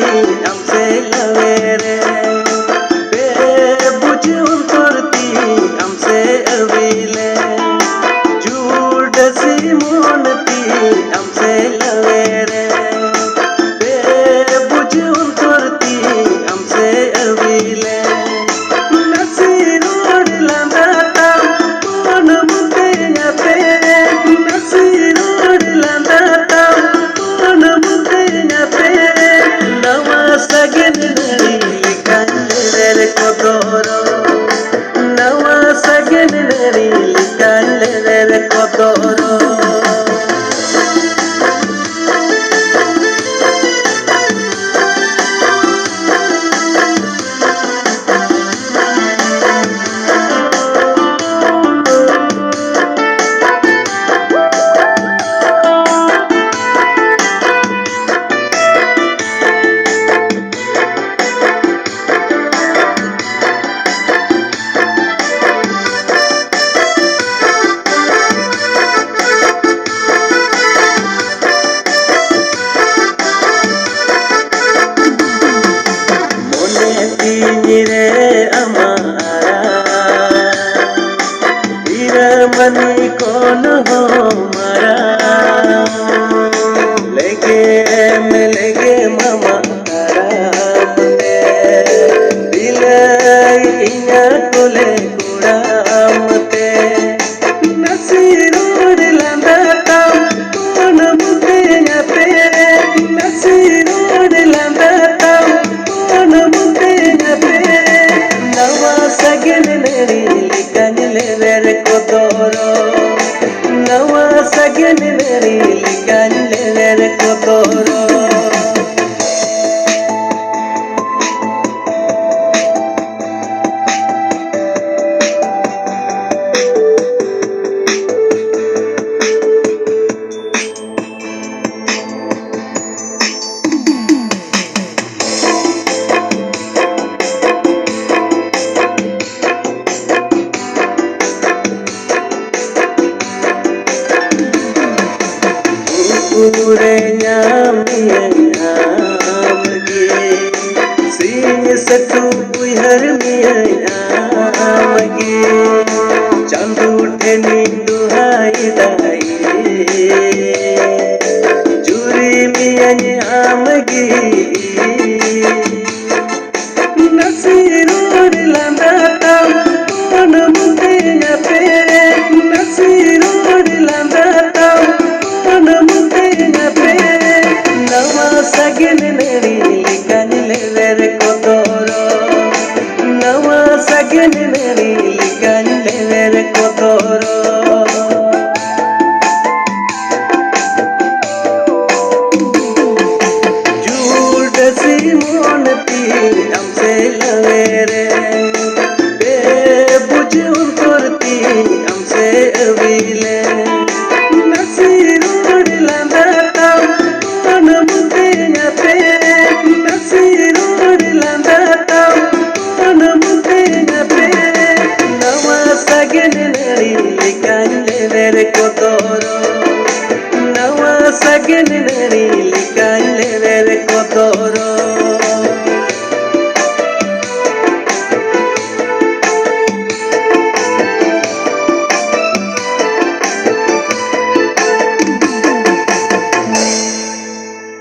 हमसे लवेरे बेबुझ करती हमसे अविले झूठ सी मोनती हमसे लवेरे बेबुझ करती हमसे अविले नसी रोड लंदाता कौन मुझे पे नसी रोड लंदाता कौन मुझे पे नवा सगन नरी लिखन रे कोतोरो नवा सगन नरी लिखन रे कोतोरो रे हमारा हीरामनी कौन हो हमारा लेगे मामा तारा मते दिलैया कोले कुड़ा मते नसी रोड लंदाता कौन मुझे पे नसी रोड लंदाता कौन मुझे नवा सगन नरी लिखन रे कोतोरो नवा सगन नरी लिखन रे कोतोरो पूरे न्यामगे सिंह सटू बुहर मियामगे चांद उठे नींदू हाई दाई जुरी मियामगे नसी रोड लंदाता कौन मुझे पे नसी रोड लंदाता कौन मुझे पे नवा सगन नरी लिखन रे कोतोरो नवा सगन नरी लिखन रे कोतोरो झूठ सी मोनती हमसे लवेरे बेबुझ करती हमसे अविले